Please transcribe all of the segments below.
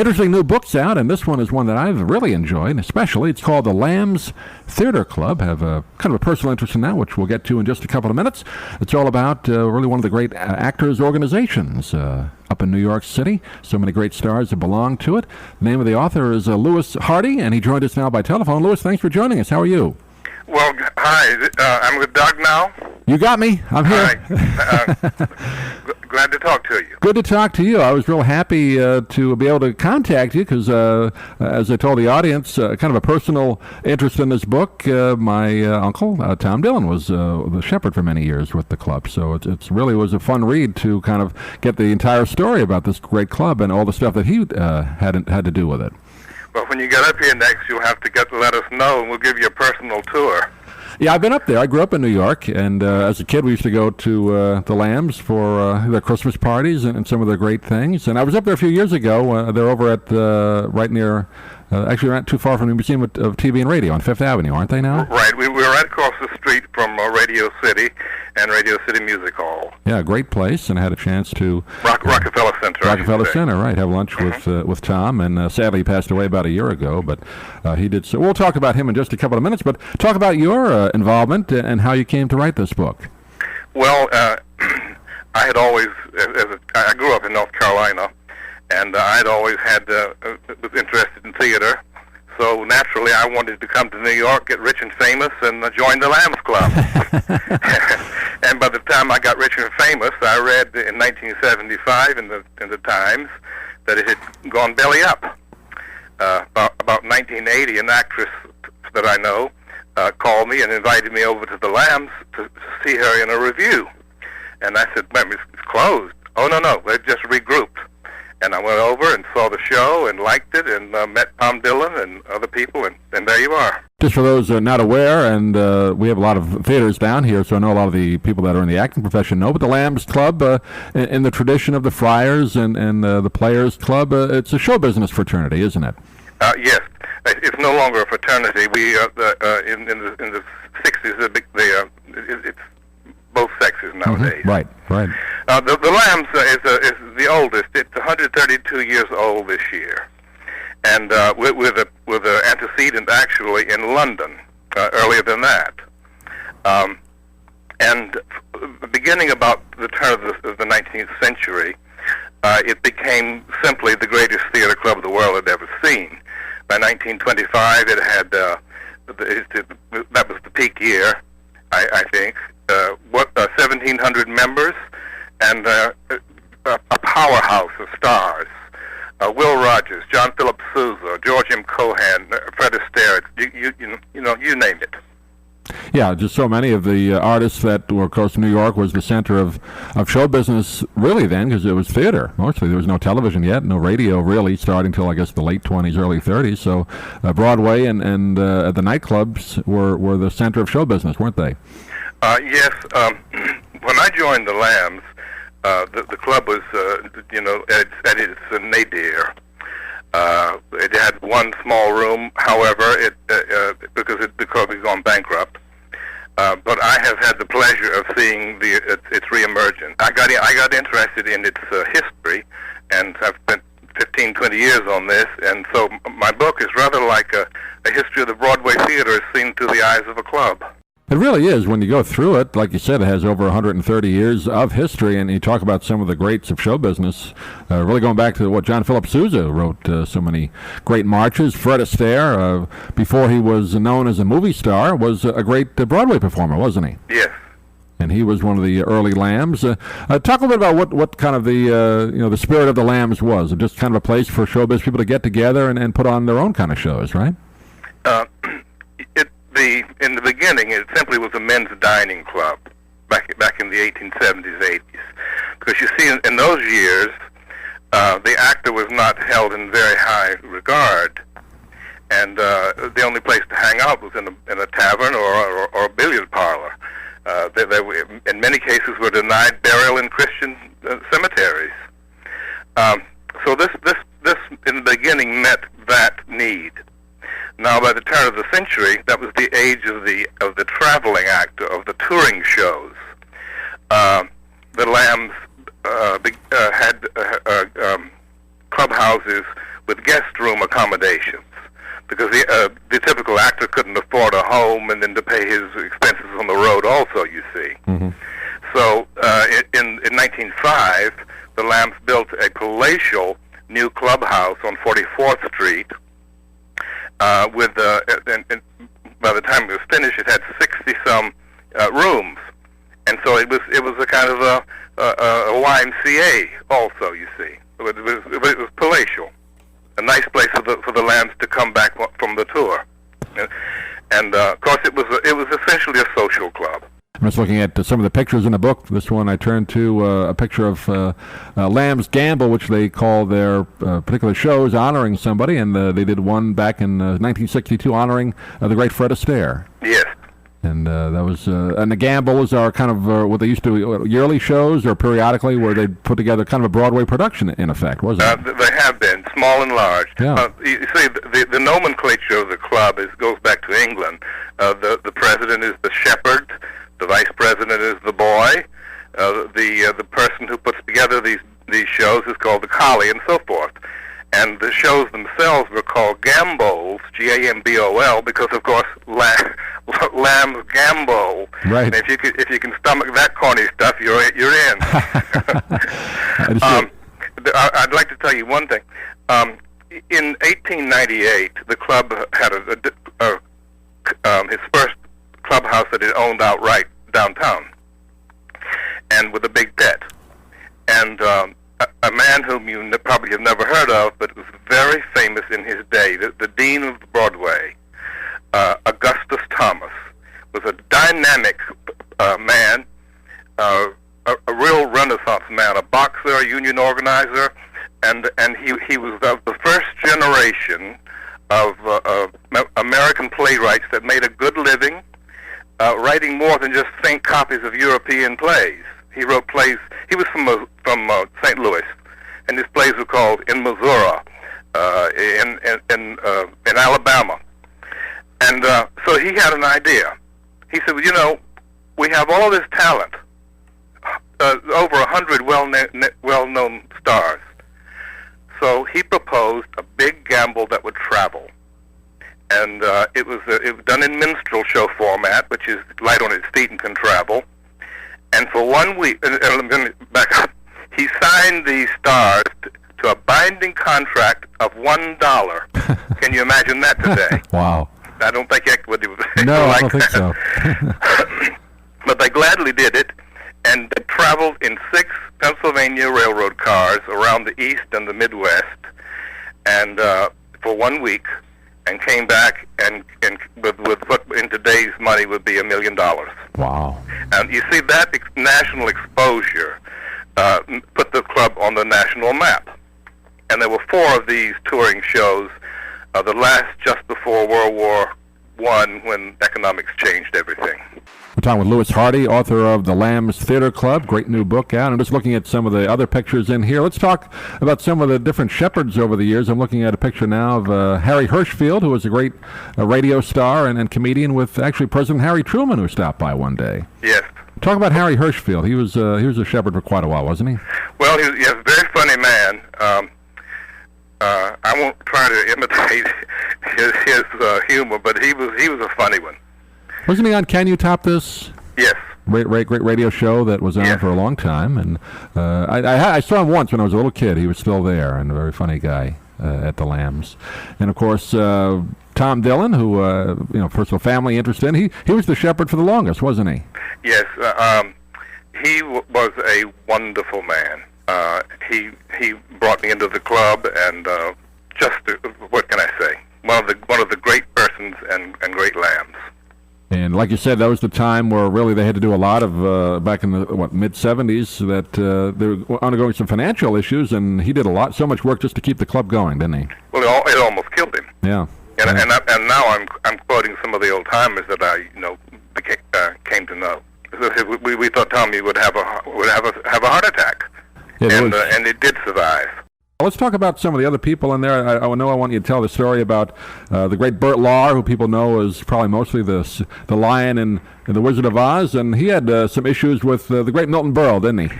interesting new books out, and this one is one that I've really enjoyed, especially. It's called The Lambs Theater Club. I have a kind of a personal interest in that, which we'll get to in just a couple of minutes. It's all about really one of the great actors' organizations up in New York City. So many great stars that belong to it. The name of the author is Lewis Hardee, and he joined us now by telephone. Lewis, thanks for joining us. How are you? Well, hi. I'm with Doug now. You got me. I'm here. Hi. Glad to talk to you. Good to talk to you. I was real happy to be able to contact you because, as I told the audience, kind of a personal interest in this book. My uncle, Tom Dillon, was the shepherd for many years with the club. So it really was a fun read to kind of get the entire story about this great club and all the stuff that he had to do with it. Well, when you get up here next, you'll have to let us know, and we'll give you a personal tour. Yeah, I've been up there. I grew up in New York, and as a kid, we used to go to the Lambs for their Christmas parties and some of their great things. And I was up there a few years ago. They're over at right near, actually not too far from the Museum of TV and Radio on Fifth Avenue, aren't they now? Right. We're right across the street from Radio City and Radio City Music Hall. Yeah, great place, and I had a chance to Rockefeller Center. Rockefeller Center, right? Have lunch with Tom, and sadly he passed away about a year ago. But he did. So we'll talk about him in just a couple of minutes. But talk about your involvement and how you came to write this book. Well, I had always, I grew up in North Carolina, and I'd always was interested in theater. So naturally, I wanted to come to New York, get rich and famous, and join the Lambs Club. And by the time I got rich and famous, I read in 1975 in the Times that it had gone belly up. About 1980, an actress that I know called me and invited me over to the Lambs to see her in a review. And I said, "Ma'am, it's closed." "Oh, no, they just regrouped." And I went over and saw the show and liked it and met Tom Dillon and other people, and there you are. Just for those not aware, and we have a lot of theaters down here, so I know a lot of the people that are in the acting profession know, but the Lambs Club, in the tradition of the Friars and the Players Club, it's a show business fraternity, isn't it? Yes. It's no longer a fraternity. We in the 60s, it's both sexes nowadays. Right. The Lambs is the oldest. It's 132 years old this year, and with an antecedent actually in London earlier than that. And beginning about the turn of the 19th century, it became simply the greatest theater club the world had ever seen. By 1925, it had that was the peak year, I think. 1,700 members and a powerhouse of stars. Will Rogers, John Philip Sousa, George M. Cohan, Fred Astaire, you name it. Yeah, just so many of the artists that were, of course, New York was the center of show business really then, because it was theater mostly. There was no television yet, no radio really, starting till I guess the late 20s, early 30s. So Broadway and the nightclubs were the center of show business, weren't they? Yes. When I joined the Lambs, the club was, at its nadir. It had one small room, however, because the club had gone bankrupt. But I have had the pleasure of seeing its reemergence. I got interested in its history, and I've spent 15, 20 years on this, and so my book is rather like a history of the Broadway theater as seen through the eyes of a club. It really is. When you go through it, like you said, it has over 130 years of history, and you talk about some of the greats of show business, really going back to what John Philip Sousa wrote so many great marches. Fred Astaire, before he was known as a movie star, was a great Broadway performer, wasn't he? Yes. And he was one of the early Lambs. Talk a little bit about what kind of the spirit of the Lambs was. Just kind of a place for showbiz people to get together and put on their own kind of shows, right? In the beginning, it simply was a men's dining club back in the 1870s, 80s. Because you see, in those years, the actor was not held in very high regard, and the only place to hang out was in a tavern or a billiard parlor. They in many cases were denied burial in Christian cemeteries. So this in the beginning met that need. Now, by the turn of the century, that was the age of the traveling actor, of the touring shows. The Lambs had clubhouses with guest room accommodations, because the typical actor couldn't afford a home and then to pay his expenses on the road also, you see. Mm-hmm. So in 1905, the Lambs built a palatial new clubhouse on 44th Street with, and by the time it was finished, it had 60-some rooms. And so it was a kind of a YMCA also, you see. It was palatial. A nice place for the Lambs to come back from the tour, and of course it was essentially a social club. I'm just looking at some of the pictures in the book. This one I turned to a picture of Lambs Gamble, which they call their particular shows honoring somebody, and they did one back in 1962 honoring the great Fred Astaire. Yes. And that was and the Gambles are kind of what they used to yearly shows or periodically where they put together kind of a Broadway production in effect, wasn't it? They have been small and large. Yeah. You see, the nomenclature of the club goes back to England. The president is the shepherd, the vice president is the boy, the person who puts together these shows is called the collie, and so forth. And the shows themselves were called Gambols, Gambol, because of course Lamb's Gambo. Right. And if you can stomach that corny stuff, you're in. I'd like to tell you one thing. In 1898, the club had his first clubhouse that it owned outright downtown, and with a big pet. And a man whom you probably have never heard of, but was very famous in his day, the Dean of Broadway, Augustus Thomas, was a dynamic man, a real Renaissance man, a boxer, a union organizer, and he was of the first generation of American playwrights that made a good living, writing more than just faint copies of European plays. He wrote plays. He was from St. Louis, and his plays were called In Missouri, in Alabama. And so he had an idea. He said, well, you know, we have all this talent, over 100 well-known stars. So he proposed a big gamble that would travel. And it was done in minstrel show format, which is light on its feet and can travel. And for 1 week, and I'm going to back up, he signed these stars to a binding contract of $1. Can you imagine that today? Wow. I don't think anybody would no, like I don't think so. But they gladly did it, and they traveled in 6 Pennsylvania railroad cars around the East and the Midwest, and for 1 week, and came back and with what in today's money would be $1 million. Wow. And you see that national exposure put the club on the national map. And there were 4 of these touring shows, the last just before World War I, when economics changed everything. We're talking with Lewis Hardee, author of The Lambs Theater Club, great new book out. I'm just looking at some of the other pictures in here. Let's talk about some of the different shepherds over the years. I'm looking at a picture now of Harry Hirschfeld, who was a great radio star and comedian with actually President Harry Truman, who stopped by one day. Yes. Talk about Harry Hirschfeld. He was a shepherd for quite a while, wasn't he? Well, he was a very funny man. I won't try to imitate his humor, but he was a funny one. Wasn't he on Can You Top This? Yes. Great radio show that was on for a long time, and I saw him once when I was a little kid. He was still there, and a very funny guy at the Lambs. And of course, Tom Dillon, who personal family interest in, he was the shepherd for the longest, wasn't he? Yes, he was a wonderful man. He brought me into the club, and what can I say? One of the great persons and great Lambs. And like you said, that was the time where really they had to do a lot of, back in the mid-'70s, that they were undergoing some financial issues, and he did so much work just to keep the club going, didn't he? Well, it almost killed him. Yeah. And now I'm quoting some of the old timers that I came to know. We thought Tommy would have a heart attack, and it did survive. Let's talk about some of the other people in there. I want you to tell the story about the great Bert Lahr, who people know as probably mostly the Lion in The Wizard of Oz, and he had some issues with the great Milton Berle, didn't he?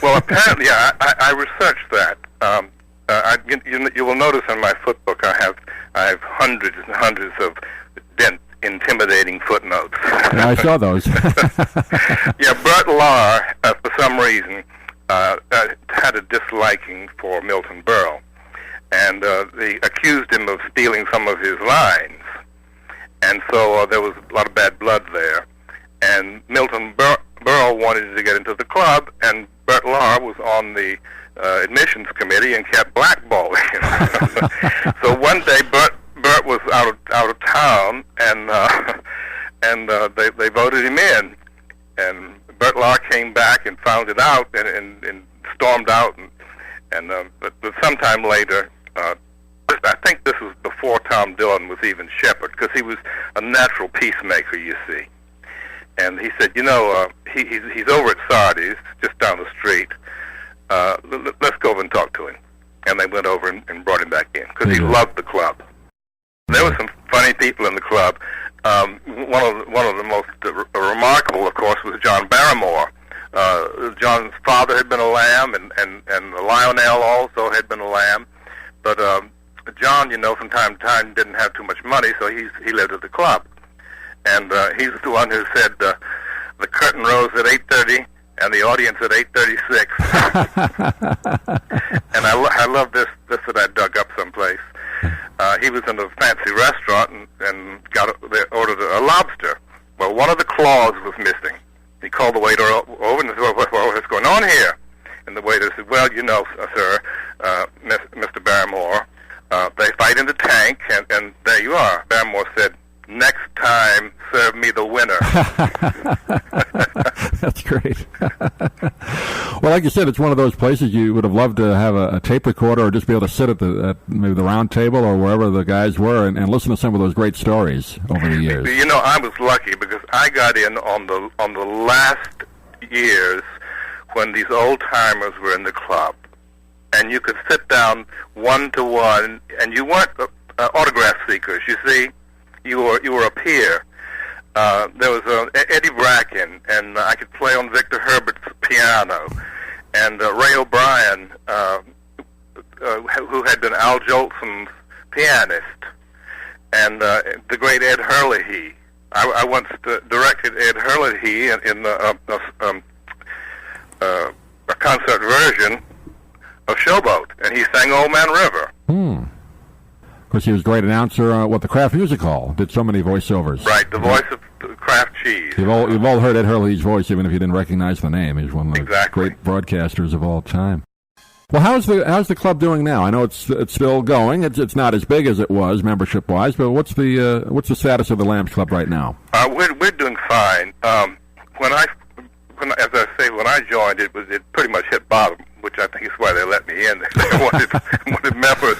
Well, apparently, I researched that. You will notice in my footbook I have hundreds and hundreds of intimidating footnotes. Yeah, I saw those. Yeah, Bert Lahr, for some reason, had a disliking for Milton Berle, and they accused him of stealing some of his lines, and so there was a lot of bad blood there. And Milton Berle wanted to get into the club, and Bert Lahr was on the admissions committee and kept blackballing him. So one day, Bert was out of town, and they voted him in. And Bert Lahr came back and found it out and stormed out. But sometime later, I think this was before Tom Dillon was even shepherd, because he was a natural peacemaker, you see. And he said, he's over at Sardi's, just down the street. Let's go over and talk to him. And they went over and brought him back in, because he loved the club. There were some funny people in the club. One of the most remarkable, of course, was John Barrymore. John's father had been a lamb, and Lionel also had been a lamb. But John, from time to time, didn't have too much money, so he lived at the club. And he's the one who said the curtain rose at 8:30 and the audience at 8:36. And I love this that I dug up someplace. He was in a fancy restaurant and ordered a lobster. Well, one of the claws was missing. He called the waiter over and said, "What's going on here?" And the waiter said, "Well, sir, Mr. Barrymore, they fight in the tank, and there you are." Barrymore said, "Next time, serve me the winner." That's great. Well, like you said, it's one of those places you would have loved to have a tape recorder, or just be able to sit at maybe the round table or wherever the guys were and listen to some of those great stories over the years. I was lucky because I got in on the last years when these old timers were in the club, and you could sit down one to one, and you weren't autograph seekers. You see. You were a peer. There was Eddie Bracken, and I could play on Victor Herbert's piano, and Ray O'Brien, who had been Al Jolson's pianist, and the great Ed Hurley. I once directed Ed Hurley in a concert version of Showboat, and he sang Old Man River. Of course, he was a great announcer at the Kraft Music Hall. Did so many voiceovers. Right, the voice of Kraft Cheese. You've all heard Ed Hurley's voice, even if you didn't recognize the name. He's one of the great broadcasters of all time. Well, how's the club doing now? I know it's still going. It's not as big as it was membership wise, but what's the status of the Lambs Club right now? We're doing fine. When I joined, it pretty much hit bottom, which I think is why they let me in. They wanted members.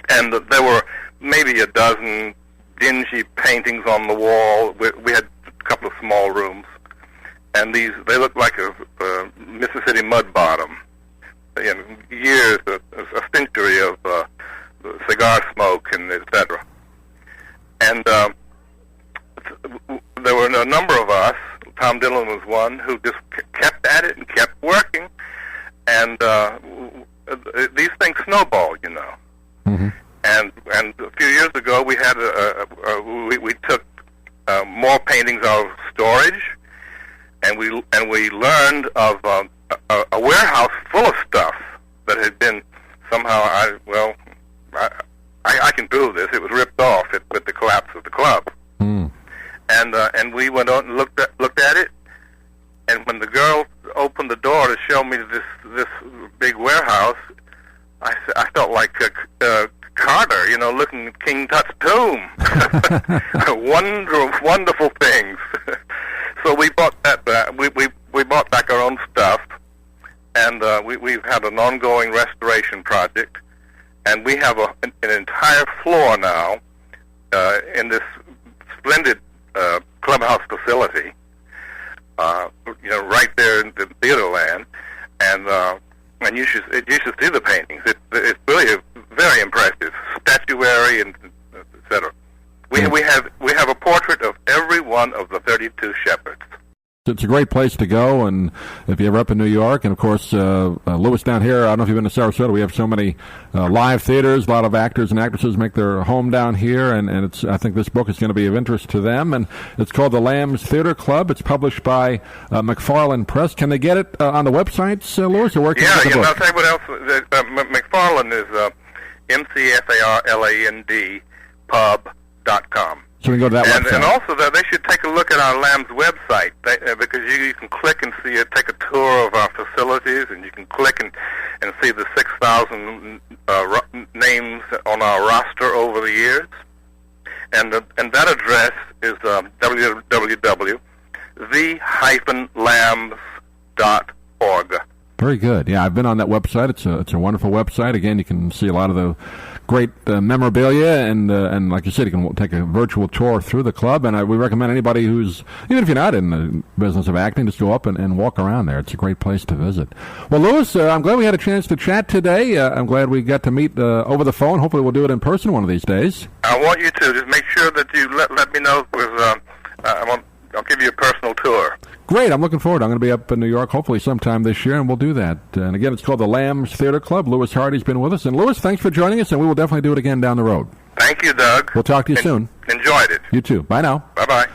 And there were maybe a dozen dingy paintings on the wall. We had a couple of small rooms, and they looked like a Mississippi mud bottom. Years, a century of cigar smoke and etc. And there were a number of us. Tom Dillon was one who just kept at it and kept working, and these things snowball, Mm-hmm. And a few years ago, we had we took more paintings out of storage, and we learned of a warehouse full of stuff that had been somehow I can prove this. It was ripped off with the collapse of the club. Mm. And we went on and looked at it. And when the girl opened the door to show me this big warehouse, I felt like Carter, looking at King Tut's tomb. Wonderful things. So we bought that back. We bought back our own stuff, and we've had an ongoing restoration project, and we have an entire floor now in this splendid clubhouse facility. Right there in the Theaterland, and you should see the paintings. It's really very impressive, statuary and etc. We have a portrait of every one of the 32 shepherds. it's a great place to go. And if you're ever up in New York, and of course, Lewis down here, I don't know if you've been to Sarasota. We have so many live theaters. A lot of actors and actresses make their home down here, and I think this book is going to be of interest to them. And it's called The Lambs Theater Club. It's published by McFarland Press. Can they get it on the websites, Lewis, or where can they get the book? I'll tell you what else. McFarland is McFarland pub.com. So we can go to that website. And also, they should take a look at our Lambs website, because you can click and see it, take a tour of our facilities, and you can click and see the 6,000 names on our roster over the years. And that address is www.the-lambs.org. Very good. Yeah, I've been on that website. It's a wonderful website. Again, you can see a lot of the great memorabilia, and like you said, you can take a virtual tour through the club. And we recommend anybody who's, even if you're not in the business of acting, just go up and walk around there. It's a great place to visit. Well, Lewis, I'm glad we had a chance to chat today. I'm glad we got to meet over the phone. Hopefully we'll do it in person one of these days. I want you to. Just make sure that you let me know, because I'll give you a personal tour. Great. I'm looking forward. I'm going to be up in New York hopefully sometime this year, and we'll do that. And again, it's called the Lambs Theater Club. Lewis Hardee's been with us. And Lewis, thanks for joining us, and we will definitely do it again down the road. Thank you, Doug. We'll talk to you soon. Enjoyed it. You too. Bye now. Bye-bye.